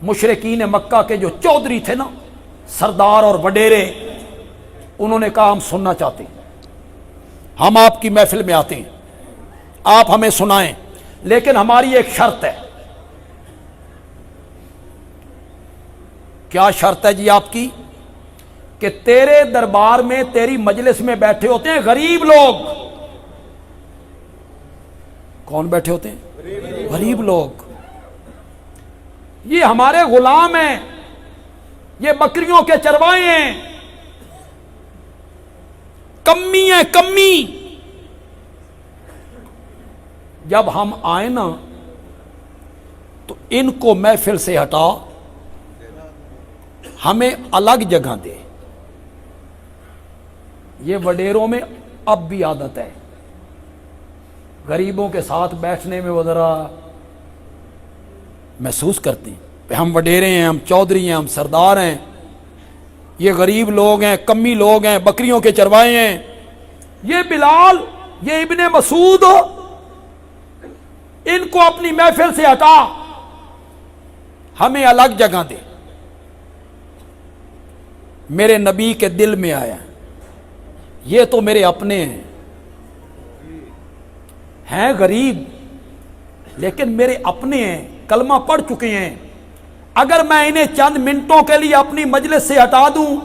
مشرکین مکہ کے جو چودھری تھے نا، سردار اور وڈیرے، انہوں نے کہا ہم سننا چاہتے ہیں، ہم آپ کی محفل میں آتے ہیں، آپ ہمیں سنائیں، لیکن ہماری ایک شرط ہے۔ کیا شرط ہے جی آپ کی؟ کہ تیرے دربار میں، تیری مجلس میں بیٹھے ہوتے ہیں غریب لوگ۔ کون بیٹھے ہوتے ہیں؟ غریب لوگ۔ یہ ہمارے غلام ہیں، یہ بکریوں کے چروائے ہیں، کمی ہیں، کمی۔ جب ہم آئیں نا تو ان کو محفل سے ہٹا، ہمیں الگ جگہ دے۔ یہ وڈیروں میں اب بھی عادت ہے، غریبوں کے ساتھ بیٹھنے میں وہ ذرا محسوس کرتے ہیں کہ ہم وڈیرے ہیں، ہم چودھری ہیں، ہم سردار ہیں، یہ غریب لوگ ہیں، کمی لوگ ہیں، بکریوں کے چروائے ہیں۔ یہ بلال، یہ ابن مسعود، ان کو اپنی محفل سے ہٹا، ہمیں الگ جگہ دے۔ میرے نبی کے دل میں آیا، یہ تو میرے اپنے ہیں غریب، لیکن میرے اپنے ہیں، کلمہ پڑھ چکے ہیں۔ اگر میں انہیں چند منٹوں کے لیے اپنی مجلس سے ہٹا دوں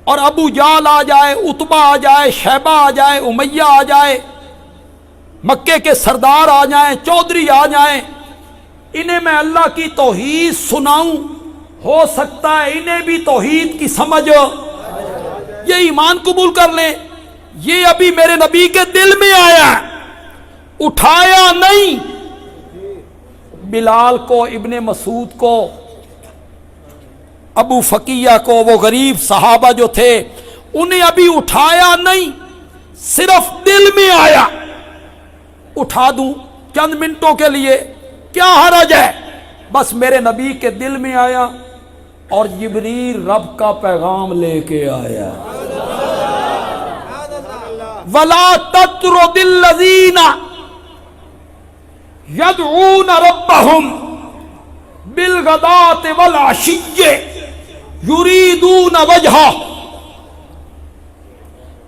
اور ابو جہل آ جائے، عتبہ آ جائے، شیبہ آ جائے، امیہ آ جائے، مکے کے سردار آ جائیں، چودھری آ جائیں، انہیں میں اللہ کی توحید سناؤں، ہو سکتا ہے انہیں بھی توحید کی سمجھ، یہ ایمان قبول کر لیں۔ یہ ابھی میرے نبی کے دل میں آیا، اٹھایا نہیں۔ بلال کو، ابن مسعود کو، ابو فقیہ کو، وہ غریب صحابہ جو تھے، انہیں ابھی اٹھایا نہیں، صرف دل میں آیا۔ اٹھا دوں چند منٹوں کے لیے، کیا حرج ہے؟ بس میرے نبی کے دل میں آیا، اور جبریل رب کا پیغام لے کے آیا، وَلَا تَطْرُدِ الَّذِينَ يَدْعُونَ رَبَّهُمْ بِالْغَدَاةِ وَالْعَشِيِّ يُرِيدُونَ وَجْهَهُ۔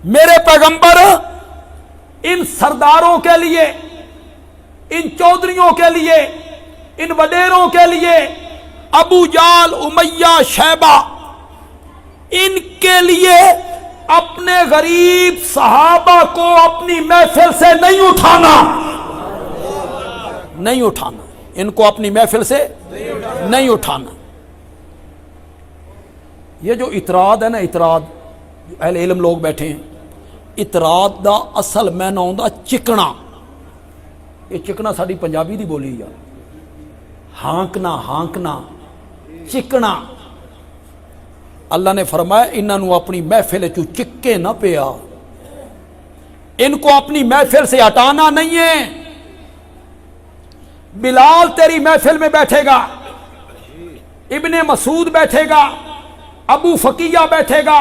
میرے پیغمبر ان سرداروں کے لیے، ان چودھریوں کے لیے، ان وڈیروں کے لیے، ابو جہل، امیہ، شیبہ، ان کے لیے اپنے غریب صحابہ کو اپنی محفل سے نہیں اٹھانا، نہیں اٹھانا، ان کو اپنی محفل سے نہیں اٹھانا۔ یہ جو اطراد ہے نا، اطراد، اہل علم لوگ بیٹھے ہیں، اطراد دا اصل معنی ہوندا چکنا۔ یہ چکنا ساڈی پنجابی دی بولی ہے، ہانکنا، ہانکنا، چکنا۔ اللہ نے فرمایا انہوں اپنی محفل چو چکے نہ پیا، ان کو اپنی محفل سے ہٹانا نہیں ہے۔ بلال تیری محفل میں بیٹھے گا، ابن مسعود بیٹھے گا، ابو فقیہ بیٹھے گا،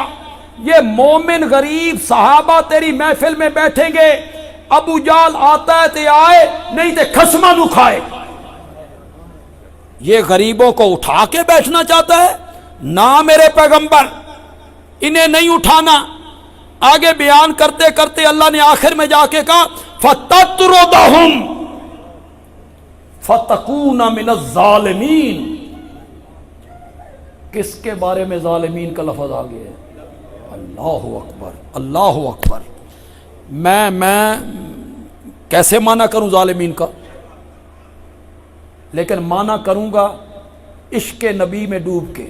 یہ مومن غریب صحابہ تیری محفل میں بیٹھیں گے۔ ابو جہل آتا ہے تے آئے، نہیں تے خصمہ نو کھائے۔ یہ غریبوں کو اٹھا کے بیٹھنا چاہتا ہے؟ نہ میرے پیغمبر، انہیں نہیں اٹھانا۔ آگے بیان کرتے کرتے اللہ نے آخر میں جا کے کہا فَتَطْرُدَهُمْ فَتَكُونَ مِنَ الظَّالِمِينَ۔ کس کے بارے میں ظالمین کا لفظ آ گیا ہے؟ اللہ اکبر، اللہ اکبر۔ میں کیسے معنی کروں ظالمین کا؟ لیکن معنی کروں گا عشق نبی میں ڈوب کے۔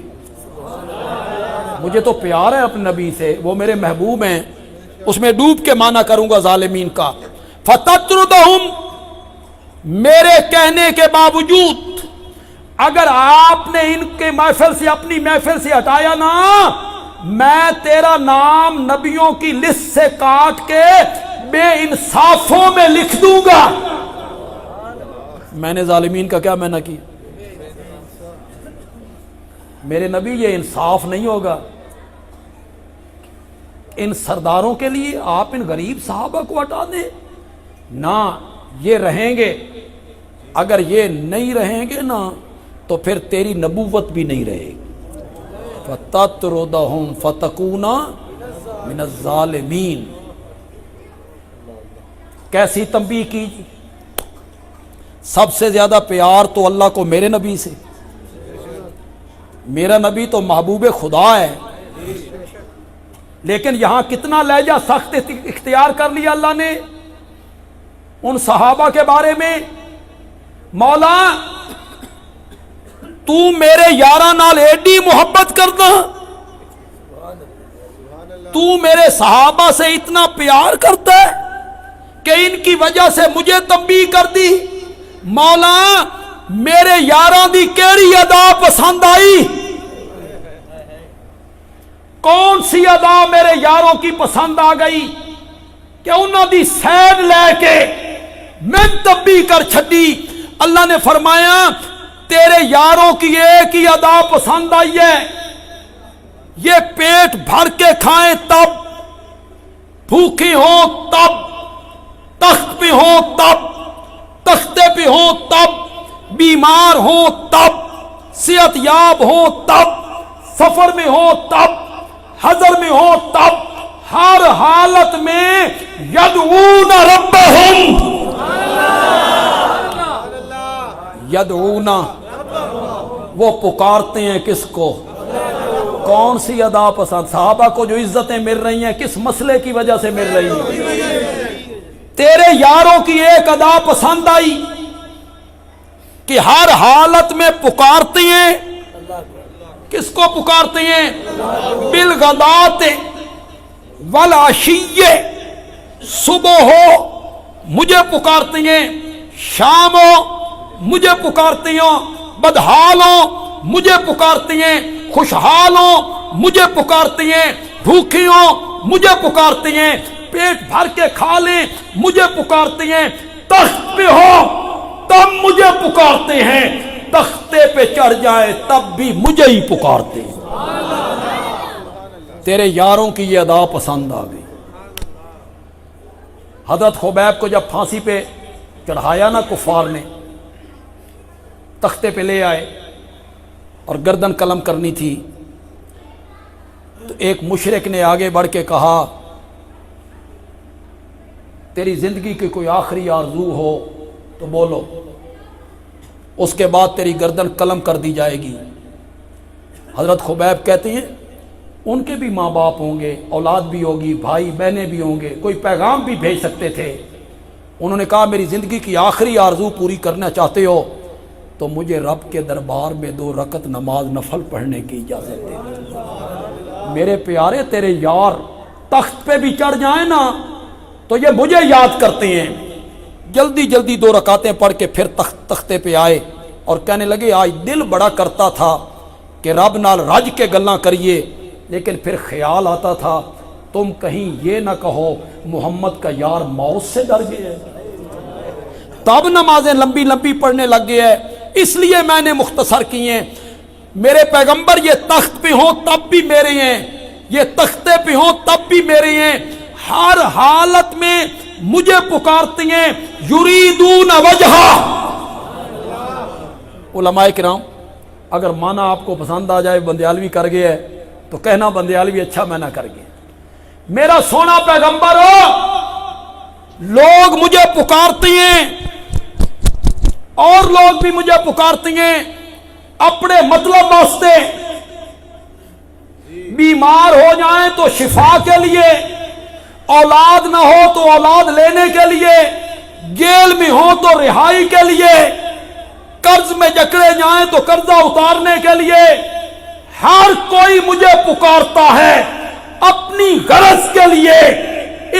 مجھے تو پیار ہے اپنے نبی سے، وہ میرے محبوب ہیں، اس میں ڈوب کے معنی کروں گا ظالمین کا۔ فَتَطْرُدَهُمْ، میرے کہنے کے باوجود اگر آپ نے ان کے محفل سے، اپنی محفل سے ہٹایا نا، میں تیرا نام نبیوں کی لسٹ سے کاٹ کے بے انصافوں میں لکھ دوں گا۔ میں نے ظالمین کا کیا معنی کیا؟ میرے نبی یہ انصاف نہیں ہوگا۔ ان سرداروں کے لیے آپ ان غریب صحابہ کو ہٹا دیں؟ نہ، یہ رہیں گے۔ اگر یہ نہیں رہیں گے نا تو پھر تیری نبوت بھی نہیں رہے گی. فَتَطْرُدَهُمْ فَتَكُونَ مِنَ الظَّالِمِينَ. کیسی تنبیہ کی جی؟ سب سے زیادہ پیار تو اللہ کو میرے نبی سے. میرا نبی تو محبوب خدا ہے، لیکن یہاں کتنا لہجہ سخت اختیار کر لیا اللہ نے ان صحابہ کے بارے میں. مولا تو میرے یاراں نال ایڈی محبت کرنا، تو میرے صحابہ سے اتنا پیار کرتا ہے کہ ان کی وجہ سے مجھے تنبیہ کر دی. مولا میرے یاراں دی کیڑی ادا پسند آئی؟ کون سی ادا میرے یاروں کی پسند آ گئی کہ انہوں دی سید لے کے میں تنبیہ کر چھڈی؟ اللہ نے فرمایا تیرے یاروں کی ایک ہی ادا پسند آئی ہے، یہ پیٹ بھر کے کھائیں تب، بھوکے ہوں تب، تخت پہ ہوں تب، تختے پہ ہوں تب، بیمار ہوں تب، صحت یاب ہوں تب، سفر میں ہوں تب، حضر میں ہوں تب، ہر حالت میں یدعون ربہم، یدعون، وہ پکارتے ہیں کس کو؟ کون سی ادا پسند؟ صحابہ کو جو عزتیں مل رہی ہیں کس مسئلے کی وجہ سے مل رہی ہیں؟ تیرے یاروں کی ایک ادا پسند آئی کہ ہر حالت میں پکارتے ہیں. کس کو پکارتے ہیں؟ بالغدات والعشی، صبح ہو مجھے پکارتے ہیں، شام ہو مجھے پکارتے ہیں، بدحال ہو مجھے پکارتے ہیں، خوشحال ہو مجھے پکارتے ہیں، بھوکے ہو مجھے پکارتے ہیں، پیٹ بھر کے کھا لیں مجھے پکارتے ہیں، تخت پہ ہو تب مجھے پکارتے ہیں، تختے پہ چڑھ جائے تب بھی مجھے ہی پکارتے ہیں. تیرے یاروں کی یہ ادا پسند آ گئی. حضرت خبیب کو جب پھانسی پہ چڑھایا نا کفار نے، تختے پہ لے آئے اور گردن قلم کرنی تھی، تو ایک مشرک نے آگے بڑھ کے کہا تیری زندگی کی کوئی آخری آرزو ہو تو بولو، اس کے بعد تیری گردن قلم کر دی جائے گی. حضرت خبیب کہتے ہیں ان کے بھی ماں باپ ہوں گے، اولاد بھی ہوگی، بھائی بہنیں بھی ہوں گے، کوئی پیغام بھی بھیج سکتے تھے. انہوں نے کہا میری زندگی کی آخری آرزو پوری کرنا چاہتے ہو تو مجھے رب کے دربار میں 2 رکعت نماز نفل پڑھنے کی اجازت دے. میرے پیارے تیرے یار تخت پہ بھی چڑھ جائیں نا تو یہ مجھے یاد کرتے ہیں. جلدی جلدی 2 رکعتیں پڑھ کے پھر تختے پہ آئے اور کہنے لگے آج دل بڑا کرتا تھا کہ رب نال رج کے گلاں کریے، لیکن پھر خیال آتا تھا تم کہیں یہ نہ کہو محمد کا یار موت سے ڈر گئے. تب نمازیں لمبی لمبی پڑھنے لگ گئے، اس لیے میں نے مختصر کی ہیں. میرے پیغمبر یہ تخت پہ ہوں تب بھی میرے ہیں، یہ تختے پہ ہوں تب بھی میرے ہیں، ہر حالت میں مجھے پکارتے ہیں. یریدون وجہہ. علماء کرام اگر مانا آپ کو پسند آ جائے بندیالوی کر گیا ہے تو کہنا بندیالوی اچھا میں نہ کر گیا. میرا سونا پیغمبر ہو، لوگ مجھے پکارتے ہیں اور لوگ بھی مجھے پکارتے ہیں اپنے مطلب واسطے. بیمار ہو جائیں تو شفا کے لیے، اولاد نہ ہو تو اولاد لینے کے لیے، جیل میں ہو تو رہائی کے لیے، قرض میں جکڑے جائیں تو قرضہ اتارنے کے لیے. ہر کوئی مجھے پکارتا ہے اپنی غرض کے لیے.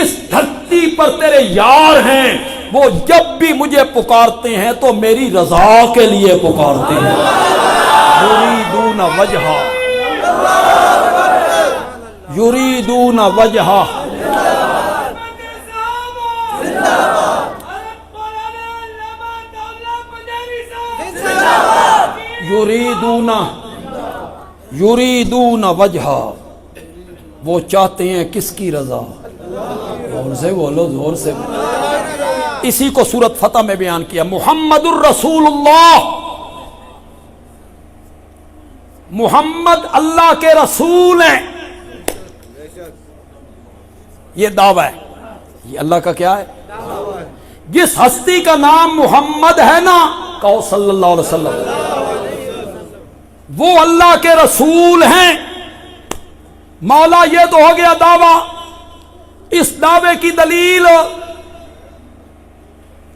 اس دھرتی پر تیرے یار ہیں، وہ جب بھی مجھے پکارتے ہیں تو میری رضا کے لیے پکارتے ہیں. یریدون وجہہ، یریدون وجہہ. یریدون وجہہ، وہ چاہتے ہیں کس کی رضا؟ زور سے بولو، زور سے بولو. اسی کو سورت فتح میں بیان کیا. محمد الرسول اللہ محمد اللہ کے رسول ہیں، یہ دعویٰ ہے، یہ اللہ کا کیا ہے؟ جس ہستی کا نام محمد ہے نا، کہو صلی اللہ علیہ وسلم، وہ اللہ کے رسول ہیں۔ مولا یہ تو ہو گیا دعویٰ۔ اس دعوے کی دلیل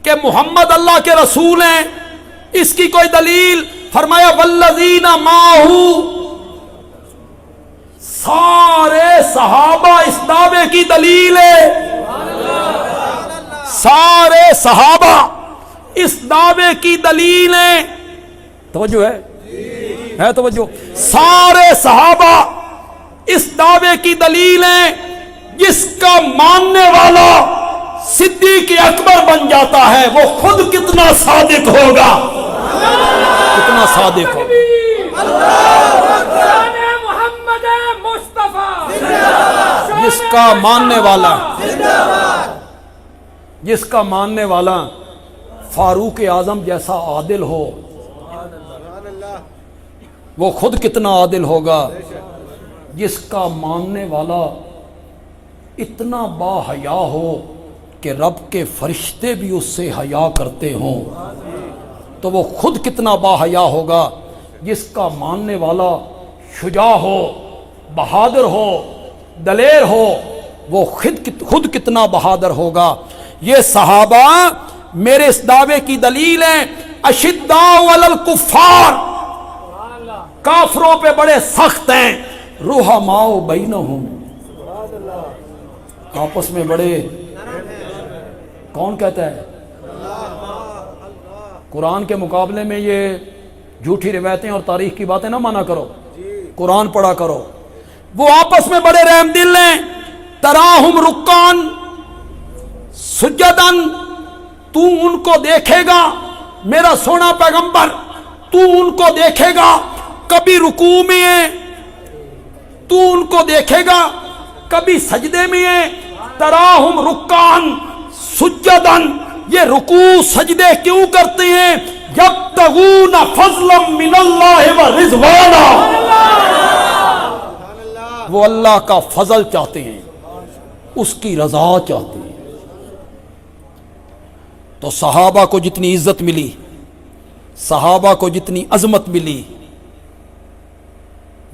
کہ محمد اللہ کے رسول ہیں، اس کی کوئی دلیل؟ فرمایا والذین معہ، سارے صحابہ اس دعوے کی دلیل ہے، سارے صحابہ اس دعوے کی دلیل ہیں۔ توجہ ہے توجہ؟ سارے صحابہ اس دعوے کی دلیل ہیں۔ جس کا ماننے والا صدیق اکبر بن جاتا ہے، وہ خود کتنا صادق ہوگا، کتنا صادق ہوگا۔ جس کا ماننے والا فاروق اعظم جیسا عادل ہو، وہ خود کتنا عادل ہوگا۔ جس کا ماننے والا اتنا با حیا ہو کہ رب کے فرشتے بھی اس سے حیا کرتے ہوں، تو وہ خود کتنا با حیا ہوگا۔ جس کا ماننے والا شجاع ہو، بہادر ہو، دلیر ہو، وہ خود کتنا بہادر ہوگا۔ یہ صحابہ میرے اس دعوے کی دلیل ہیں۔ اشداء علی الکفار، کافروں پہ بڑے سخت ہیں، رحماء بینہم، آپس میں بڑے، کون کہتا ہے؟ قرآن کے مقابلے میں یہ جھوٹی روایتیں اور تاریخ کی باتیں نہ مانا کرو، قرآن پڑھا کرو۔ وہ آپس میں بڑے رحم دل ہیں۔ تراہم رکان سجدن، تو ان کو دیکھے گا میرا سونا پیغمبر، تو ان کو دیکھے گا کبھی رکوع میں ہیں، تو ان کو دیکھے گا کبھی سجدے میں ہیں۔ تراہم رکان سجدن، یہ رکوع سجدے کیوں کرتے ہیں؟ یبتغون فضلا من اللہ ورضوانا، وہ اللہ کا فضل چاہتے ہیں، اس کی رضا چاہتے ہیں۔ تو صحابہ کو جتنی عزت ملی، صحابہ کو جتنی عظمت ملی،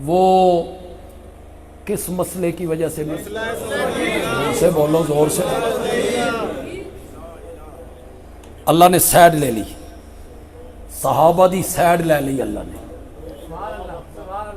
وہ کس مسئلے کی وجہ سے ملی؟ زور سے بولو، زور سے۔ اللہ نے سائیڈ لے لی، صحابہ دی سائیڈ لے لی اللہ نے۔